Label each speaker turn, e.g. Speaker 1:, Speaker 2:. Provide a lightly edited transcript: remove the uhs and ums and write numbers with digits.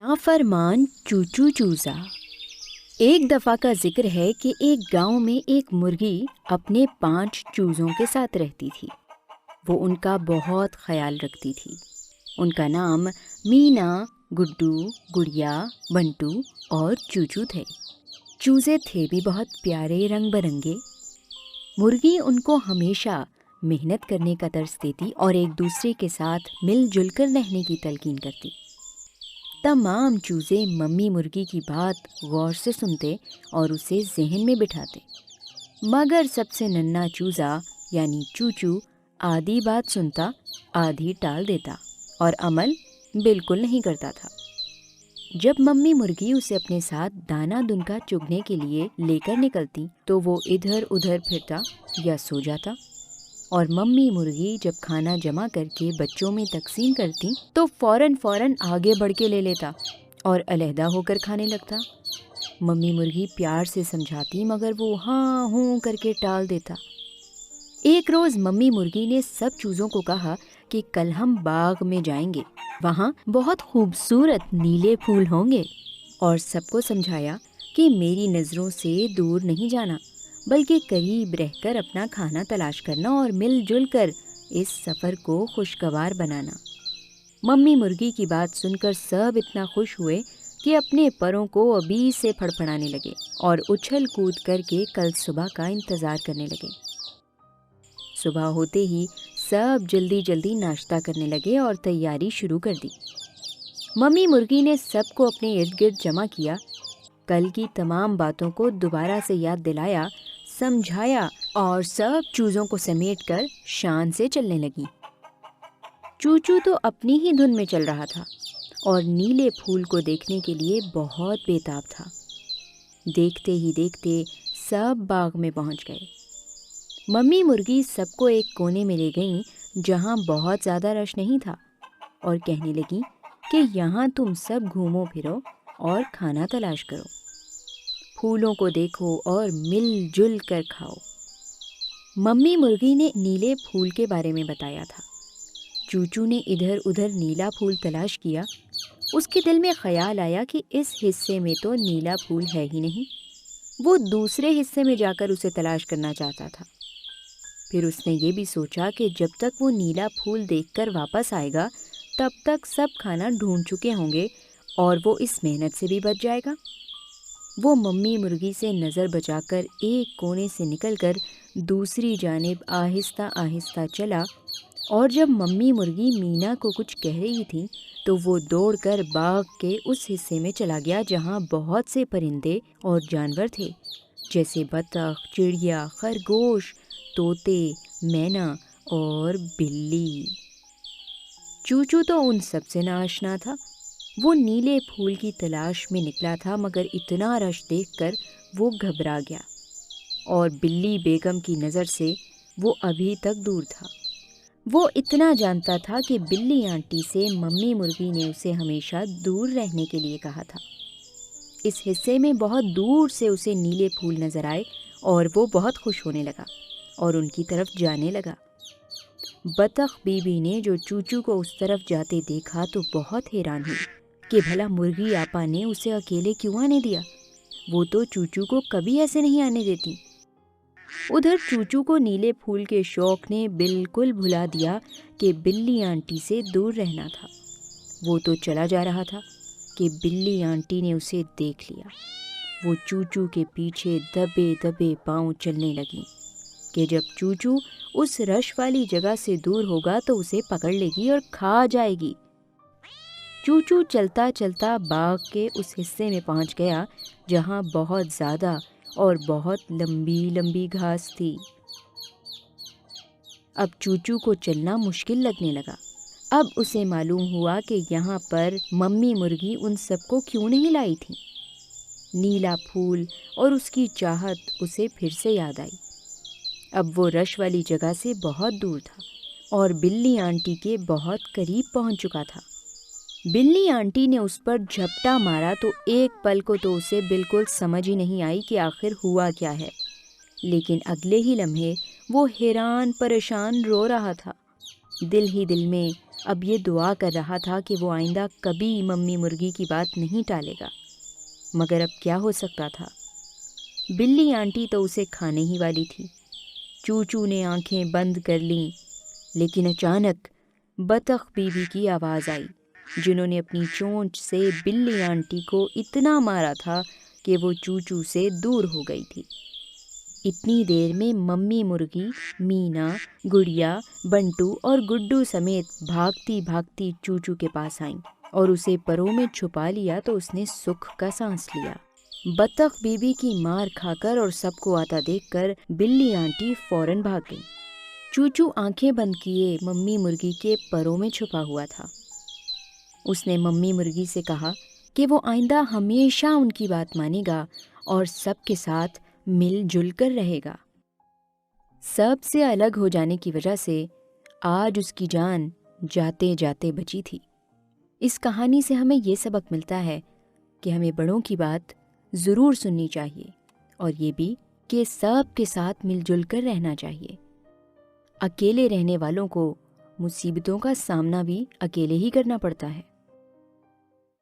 Speaker 1: नाफरमान चूचू चूजा। एक दफ़ा का जिक्र है कि एक गांव में एक मुर्गी अपने 5 चूज़ों के साथ रहती थी। वो उनका बहुत ख्याल रखती थी। उनका नाम मीना, गुड्डू, गुड़िया, बंटू और चूचू थे। चूज़े थे भी बहुत प्यारे, रंग बिरंगे। मुर्गी उनको हमेशा मेहनत करने का दर्स देती और एक दूसरे के साथ मिलजुल कर रहने की तलकीन करती। तमाम चूज़े मम्मी मुर्गी की बात गौर से सुनते और उसे जहन में बिठाते, मगर सबसे नन्हा चूज़ा यानी चूचू आधी बात सुनता, आधी टाल देता और अमल बिल्कुल नहीं करता था। जब मम्मी मुर्गी उसे अपने साथ दाना दुनका चुगने के लिए लेकर निकलती तो वो इधर उधर फिरता या सो जाता, और मम्मी मुर्गी जब खाना जमा करके बच्चों में तकसीम करती तो फौरन आगे बढ़ के ले लेता और अलहदा होकर खाने लगता। मम्मी मुर्गी प्यार से समझाती, मगर वो हाँ हूँ करके टाल देता। एक रोज़ मम्मी मुर्गी ने सब चूज़ों को कहा कि कल हम बाग में जाएंगे, वहाँ बहुत खूबसूरत नीले फूल होंगे, और सबको समझाया कि मेरी नज़रों से दूर नहीं जाना, बल्कि करीब रहकर अपना खाना तलाश करना और मिलजुल कर इस सफ़र को खुशगवार बनाना। मम्मी मुर्गी की बात सुनकर सब इतना खुश हुए कि अपने परों को अभी से फड़फड़ाने लगे और उछल कूद करके कल सुबह का इंतज़ार करने लगे। सुबह होते ही सब जल्दी जल्दी नाश्ता करने लगे और तैयारी शुरू कर दी। मम्मी मुर्गी ने सबको अपने इर्द गिर्द जमा किया, कल की तमाम बातों को दोबारा से याद दिलाया, समझाया और सब चूज़ों को समेट कर शान से चलने लगी। चूचू तो अपनी ही धुन में चल रहा था और नीले फूल को देखने के लिए बहुत बेताब था। देखते ही देखते सब बाग में पहुंच गए। मम्मी मुर्गी सबको एक कोने में ले गईं जहां बहुत ज़्यादा रश नहीं था और कहने लगी कि यहाँ तुम सब घूमो फिरो और खाना तलाश करो, फूलों को देखो और मिलजुल कर खाओ। मम्मी मुर्गी ने नीले फूल के बारे में बताया था। चूचू ने इधर उधर नीला फूल तलाश किया। उसके दिल में ख्याल आया कि इस हिस्से में तो नीला फूल है ही नहीं। वो दूसरे हिस्से में जाकर उसे तलाश करना चाहता था। फिर उसने ये भी सोचा कि जब तक वो नीला फूल देखकर वापस आएगा तब तक सब खाना ढूंढ चुके होंगे और वो इस मेहनत से भी बच जाएगा। वो मम्मी मुर्गी से नज़र बचाकर एक कोने से निकलकर दूसरी जानिब आहिस्ता आहिस्ता चला, और जब मम्मी मुर्गी मीना को कुछ कह रही थी तो वो दौड़कर बाग के उस हिस्से में चला गया जहाँ बहुत से परिंदे और जानवर थे, जैसे बतख, चिड़िया, खरगोश, तोते, मैना और बिल्ली। चूचू तो उन सब से नाआशना था। वो नीले फूल की तलाश में निकला था, मगर इतना रश देखकर वो घबरा गया और बिल्ली बेगम की नज़र से वो अभी तक दूर था। वो इतना जानता था कि बिल्ली आंटी से मम्मी मुर्गी ने उसे हमेशा दूर रहने के लिए कहा था। इस हिस्से में बहुत दूर से उसे नीले फूल नज़र आए और वो बहुत खुश होने लगा और उनकी तरफ जाने लगा। बतख बीबी ने जो चूचू को उस तरफ जाते देखा तो बहुत हैरान हुई कि भला मुर्गी आपा ने उसे अकेले क्यों आने दिया। वो तो चूचू को कभी ऐसे नहीं आने देती। उधर चूचू को नीले फूल के शौक ने बिल्कुल भुला दिया कि बिल्ली आंटी से दूर रहना था। वो तो चला जा रहा था कि बिल्ली आंटी ने उसे देख लिया। वो चूचू के पीछे दबे दबे पांव चलने लगी कि जब चूचू उस रश वाली जगह से दूर होगा तो उसे पकड़ लेगी और खा जाएगी। चूचू चलता चलता बाग के उस हिस्से में पहुंच गया जहां बहुत ज़्यादा और बहुत लंबी लंबी घास थी। अब चूचू को चलना मुश्किल लगने लगा। अब उसे मालूम हुआ कि यहाँ पर मम्मी मुर्गी उन सबको क्यों नहीं लाई थी। नीला फूल और उसकी चाहत उसे फिर से याद आई। अब वो रश वाली जगह से बहुत दूर था और बिल्ली आंटी के बहुत करीब पहुंच चुका था। बिल्ली आंटी ने उस पर झपटा मारा तो एक पल को तो उसे बिल्कुल समझ ही नहीं आई कि आखिर हुआ क्या है, लेकिन अगले ही लम्हे वो हैरान परेशान रो रहा था। दिल ही दिल में اب یہ دعا کر رہا تھا کہ وہ آئندہ کبھی ممی مرغی کی بات نہیں ٹالے گا، مگر اب کیا ہو سکتا تھا؟ بلی آنٹی تو اسے کھانے ہی والی تھی۔ چوچو نے آنکھیں بند کر لیں، لیکن اچانک بطخ بیوی کی آواز آئی، جنہوں نے اپنی چونچ سے بلی آنٹی کو اتنا مارا تھا کہ وہ چوچو سے دور ہو گئی تھی۔ اتنی دیر میں ممی مرغی مینا، گڑیا، بنٹو اور گڈو سمیت بھاگتی بھاگتی چوچو کے پاس آئیں اور اسے پروں میں چھپا لیا تو اس نے سکھ کا سانس لیا۔ بطخ بیوی کی مار کھا کر اور سب کو آتا دیکھ کر بلی آنٹی فوراً بھاگ گئی۔ چوچو آنکھیں بند کیے ممی مرغی کے پروں میں چھپا ہوا تھا۔ اس نے ممی مرغی سے کہا کہ وہ آئندہ ہمیشہ ان کی بات مانے گا اور سب کے ساتھ مل جل کر رہے گا۔ سب سے الگ ہو جانے کی وجہ سے آج اس کی جان جاتے جاتے بچی تھی۔ اس کہانی سے ہمیں یہ سبق ملتا ہے کہ ہمیں بڑوں کی بات ضرور سننی چاہیے، اور یہ بھی کہ سب کے ساتھ مل جل کر رہنا چاہیے۔ اکیلے رہنے والوں کو مصیبتوں کا سامنا بھی اکیلے ہی کرنا پڑتا ہے۔